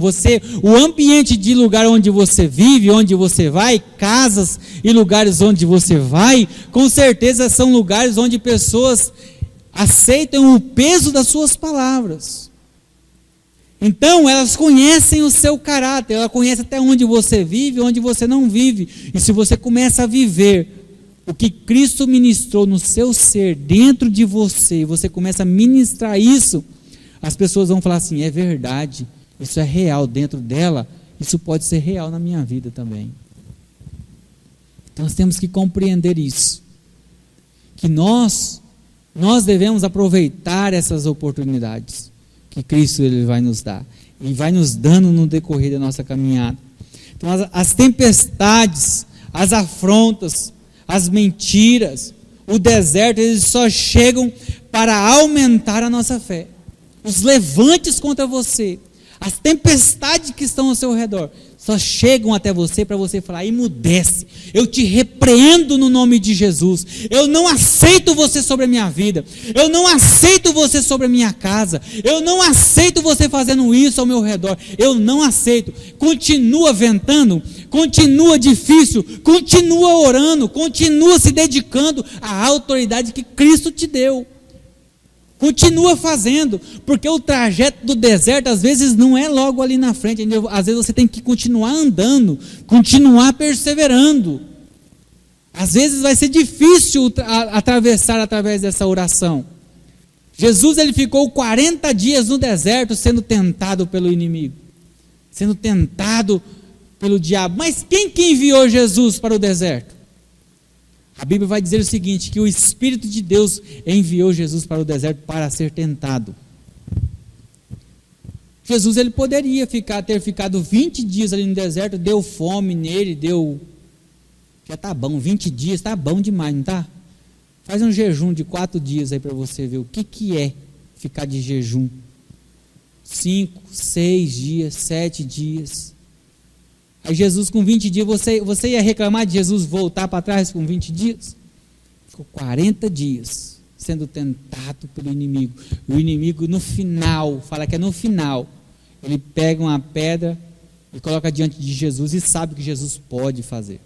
O ambiente de lugar onde você vive, onde você vai, casas e lugares onde você vai, com certeza são lugares onde pessoas aceitam o peso das suas palavras. Então elas conhecem o seu caráter, ela conhece até onde você vive, onde você não vive. E se você começa a viver o que Cristo ministrou no seu ser, dentro de você, e você começa a ministrar isso, as pessoas vão falar assim: é verdade, isso é real dentro dela, isso pode ser real na minha vida também. Então nós temos que compreender isso, que nós devemos aproveitar essas oportunidades que Cristo ele vai nos dar, e vai nos dando no decorrer da nossa caminhada. Então as tempestades, as afrontas, as mentiras, o deserto, eles só chegam para aumentar a nossa fé. Os levantes contra você, as tempestades que estão ao seu redor, só chegam até você para você falar: emudece, eu te repreendo no nome de Jesus, eu não aceito você sobre a minha vida, eu não aceito você sobre a minha casa, eu não aceito você fazendo isso ao meu redor, eu não aceito. Continua ventando, continua difícil, continua orando, continua se dedicando à autoridade que Cristo te deu. Continua fazendo, porque o trajeto do deserto às vezes não é logo ali na frente, às vezes você tem que continuar andando, continuar perseverando. Às vezes vai ser difícil atravessar através dessa oração. Jesus ele ficou 40 dias no deserto sendo tentado pelo inimigo, sendo tentado pelo diabo. Mas quem que enviou Jesus para o deserto? A Bíblia vai dizer o seguinte, que o Espírito de Deus enviou Jesus para o deserto para ser tentado. Jesus ele poderia ter ficado 20 dias ali no deserto, deu fome nele, já está bom, 20 dias, está bom demais, não está? Faz um jejum de 4 dias aí para você ver o que é ficar de jejum. 5, 6 dias, 7 dias. Aí Jesus com 20 dias, você ia reclamar de Jesus voltar para trás com 20 dias? Ficou 40 dias sendo tentado pelo inimigo. O inimigo no final, fala que é no final, ele pega uma pedra e coloca diante de Jesus e sabe que Jesus pode fazer.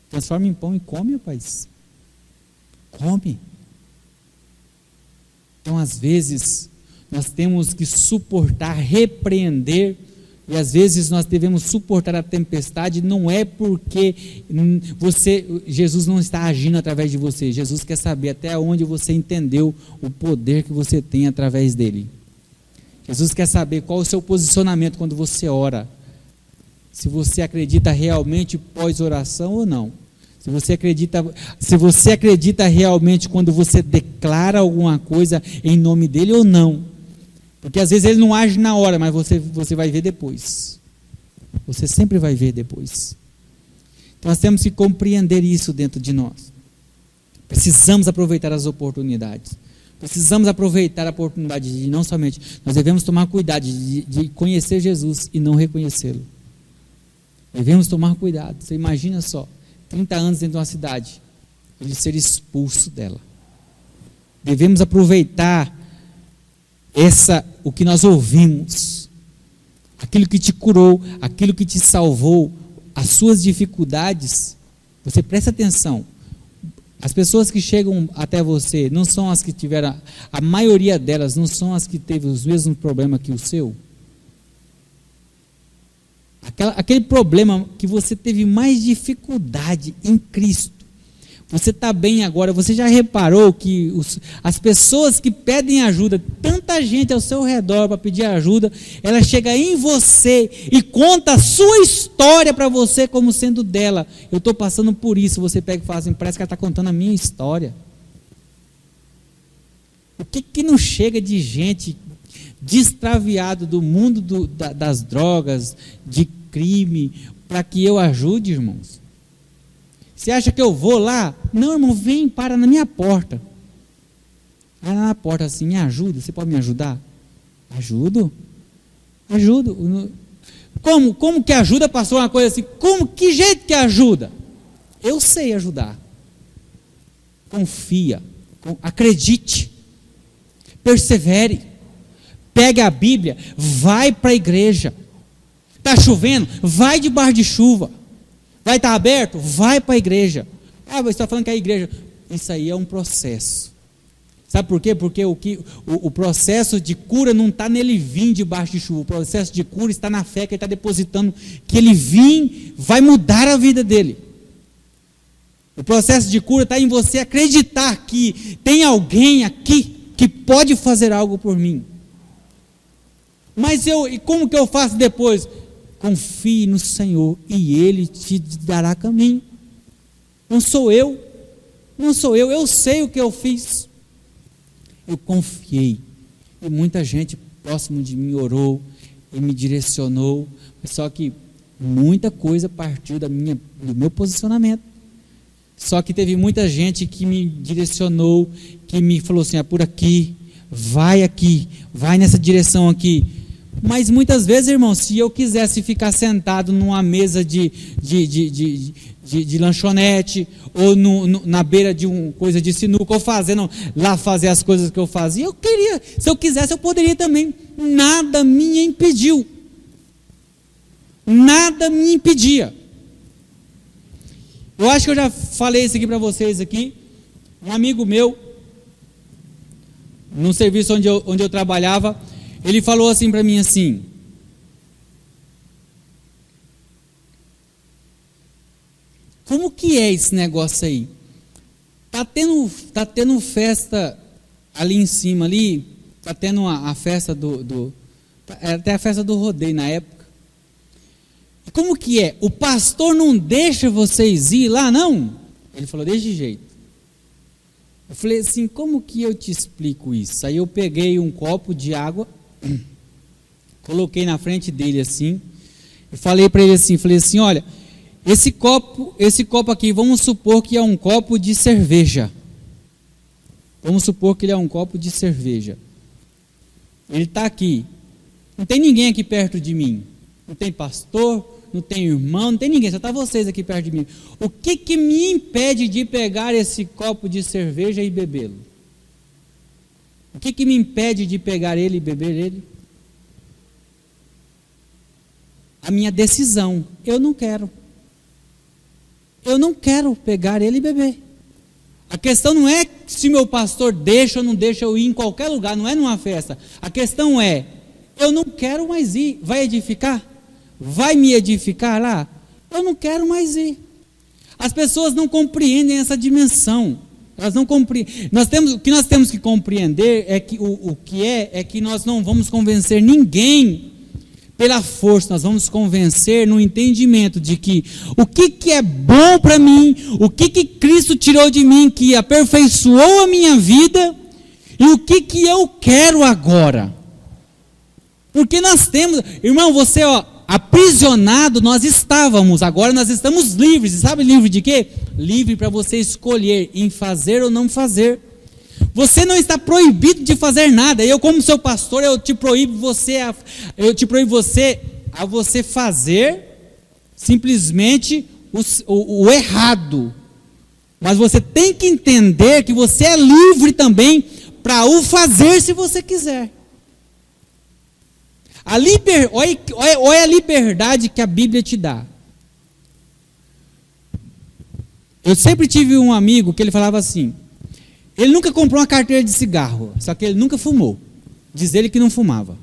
Transforma em pão e come, rapaz. Come. Então às vezes nós temos que suportar, repreender. E às vezes nós devemos suportar a tempestade, não é porque Jesus não está agindo através de você. Jesus quer saber até onde você entendeu o poder que você tem através dele. Jesus quer saber qual é o seu posicionamento quando você ora. Se você acredita realmente pós-oração ou não. Se você acredita realmente quando você declara alguma coisa em nome dele ou não. Porque às vezes ele não age na hora, mas você vai ver depois. Você sempre vai ver depois. Então nós temos que compreender isso dentro de nós. Precisamos aproveitar as oportunidades. Precisamos aproveitar a oportunidade de não somente, nós devemos tomar cuidado de conhecer Jesus e não reconhecê-lo. Devemos tomar cuidado. Você imagina só, 30 anos dentro de uma cidade, ele ser expulso dela. Devemos aproveitar o que nós ouvimos, aquilo que te curou, aquilo que te salvou, as suas dificuldades. Você presta atenção, as pessoas que chegam até você não são as que tiveram, a maioria delas não são as que teve os mesmos problemas que o seu. Aquele problema que você teve mais dificuldade em Cristo, você está bem agora. Você já reparou que as pessoas que pedem ajuda, tanta gente ao seu redor para pedir ajuda, ela chega em você e conta a sua história para você como sendo dela. Eu estou passando por isso. Você pega e fala assim: parece que ela está contando a minha história. O que não chega de gente destraviado do mundo das drogas, de crime, para que eu ajude, irmãos? Você acha que eu vou lá? Não, irmão, vem, para na minha porta. Para na porta assim: me ajuda, você pode me ajudar? Ajudo. Como que ajuda, pastor? Uma coisa assim, que jeito que ajuda? Eu sei ajudar. Confia, acredite, persevere, pegue a Bíblia, vai para a igreja. Está chovendo? Vai debaixo de chuva. Vai estar aberto? Vai para a igreja. Você está falando que é a igreja. Isso aí é um processo. Sabe por quê? Porque o processo de cura não está nele vir debaixo de chuva. O processo de cura está na fé que ele está depositando, que ele vir vai mudar a vida dele. O processo de cura está em você acreditar que tem alguém aqui que pode fazer algo por mim. Mas e como que eu faço depois? Confie no Senhor e Ele te dará caminho. Não sou eu, eu sei o que eu fiz. Eu confiei, e muita gente próximo de mim orou e me direcionou, só que muita coisa partiu do meu posicionamento. Só que teve muita gente que me direcionou, que me falou assim, por aqui, vai nessa direção aqui. Mas muitas vezes, irmão, se eu quisesse ficar sentado numa mesa de lanchonete, ou na beira de coisa de sinuca, ou fazer as coisas que eu fazia, eu queria, se eu quisesse eu poderia também. Nada me impediu. Nada me impedia. Eu acho que eu já falei isso aqui para vocês aqui. Um amigo meu, num serviço onde eu trabalhava, ele falou assim para mim assim: como que é esse negócio aí? Tá tendo festa ali em cima ali, tá tendo a festa até a festa do rodeio na época. Como que é? O pastor não deixa vocês ir lá, não? Ele falou desse jeito. Eu falei assim, como que eu te explico isso? Aí eu peguei um copo de água, coloquei na frente dele assim, e falei para ele assim, olha, esse copo aqui, vamos supor que é um copo de cerveja. Vamos supor que ele é um copo de cerveja. Ele está aqui. Não tem ninguém aqui perto de mim. Não tem pastor, não tem irmão, não tem ninguém, só está vocês aqui perto de mim. O que me impede de pegar esse copo de cerveja e bebê-lo? O que me impede de pegar ele e beber ele? A minha decisão. Eu não quero pegar ele e beber. A questão não é se meu pastor deixa ou não deixa eu ir em qualquer lugar, não é numa festa. A questão é, eu não quero mais ir. Vai edificar? Vai me edificar lá? Eu não quero mais ir. As pessoas não compreendem essa dimensão. Elas não compreendem. O que nós temos que compreender é que é que nós não vamos convencer ninguém pela força, nós vamos convencer no entendimento de que o que é bom para mim, o que Cristo tirou de mim, que aperfeiçoou a minha vida, e o que eu quero agora. Porque nós temos, irmão, você, aprisionado nós estávamos, agora nós estamos livres. E sabe livre de quê? Livre para você escolher em fazer ou não fazer. Você não está proibido de fazer nada. Eu, como seu pastor, eu te proíbo você a você fazer simplesmente o errado. Mas você tem que entender que você é livre também para o fazer se você quiser. Olha a liberdade que a Bíblia te dá. Eu sempre tive um amigo que ele falava assim, ele nunca comprou uma carteira de cigarro, só que ele nunca fumou. Diz ele que não fumava.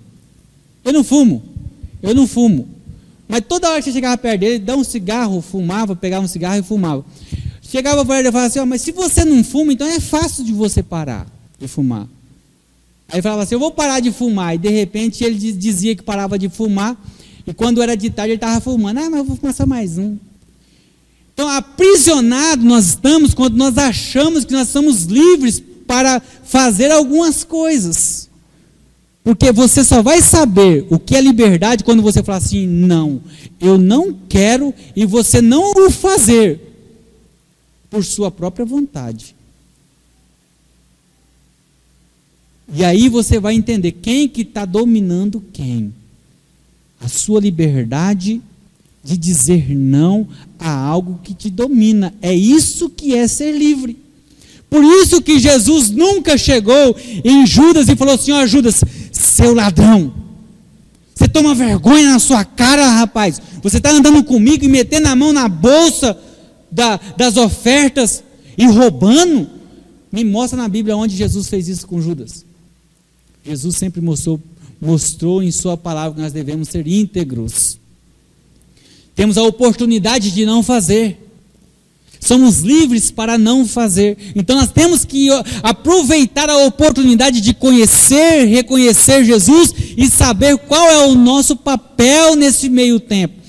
Eu não fumo. Mas toda hora que você chegava perto dele, ele dava um cigarro, fumava, pegava um cigarro e fumava. Chegava para ele e falava assim, mas se você não fuma, então é fácil de você parar de fumar. Aí falava assim, eu vou parar de fumar. E de repente ele dizia que parava de fumar, e quando era de tarde ele estava fumando. Mas eu vou fumar só mais um. Então, aprisionados nós estamos quando nós achamos que nós somos livres para fazer algumas coisas. Porque você só vai saber o que é liberdade quando você falar assim, não, eu não quero, e você não o fazer por sua própria vontade. E aí você vai entender quem que está dominando quem. A sua liberdade de dizer não a algo que te domina. É isso que é ser livre. Por isso que Jesus nunca chegou em Judas e falou assim, Judas, seu ladrão, você toma vergonha na sua cara, rapaz, você está andando comigo e metendo a mão na bolsa das ofertas e roubando. Me mostra na Bíblia onde Jesus fez isso com Judas. Jesus sempre mostrou em sua palavra que nós devemos ser íntegros. Temos a oportunidade de não fazer. Somos livres para não fazer. Então nós temos que aproveitar a oportunidade de conhecer, reconhecer Jesus e saber qual é o nosso papel nesse meio tempo.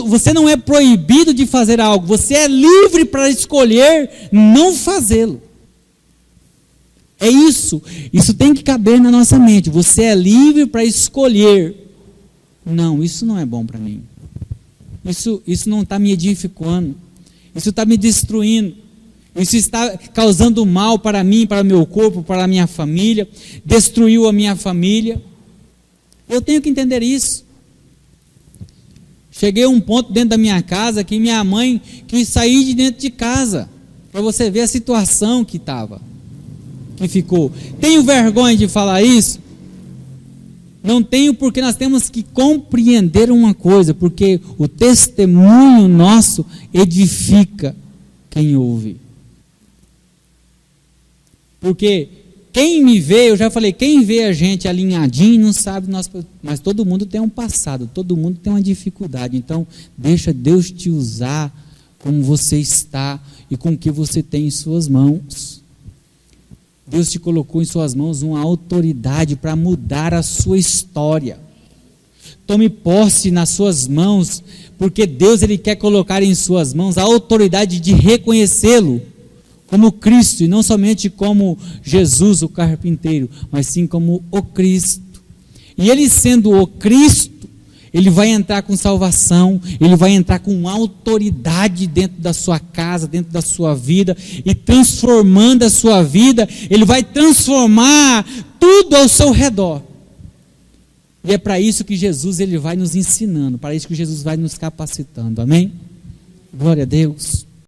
Você não é proibido de fazer algo, você é livre para escolher não fazê-lo. É isso tem que caber na nossa mente. Você é livre para escolher. Não, isso não é bom para mim. Isso não está me edificando. Isso está me destruindo. Isso está causando mal para mim, para o meu corpo, para a minha família. Destruiu a minha família. Eu tenho que entender isso. Cheguei a um ponto dentro da minha casa que minha mãe quis sair de dentro de casa. Para você ver a situação que estava. Que ficou. Tenho vergonha de falar isso? Não tenho, porque nós temos que compreender uma coisa, porque o testemunho nosso edifica quem ouve. Porque quem me vê, eu já falei, quem vê a gente alinhadinho não sabe, mas todo mundo tem um passado, todo mundo tem uma dificuldade. Então, deixa Deus te usar como você está e com o que você tem em suas mãos. Deus te colocou em suas mãos uma autoridade para mudar a sua história. Tome posse nas suas mãos, porque Deus ele quer colocar em suas mãos a autoridade de reconhecê-lo como Cristo, e não somente como Jesus, o carpinteiro, mas sim como o Cristo. E ele sendo o Cristo, ele vai entrar com salvação, ele vai entrar com autoridade dentro da sua casa, dentro da sua vida, e transformando a sua vida, ele vai transformar tudo ao seu redor. E é para isso que Jesus ele vai nos ensinando, para isso que Jesus vai nos capacitando, amém? Glória a Deus.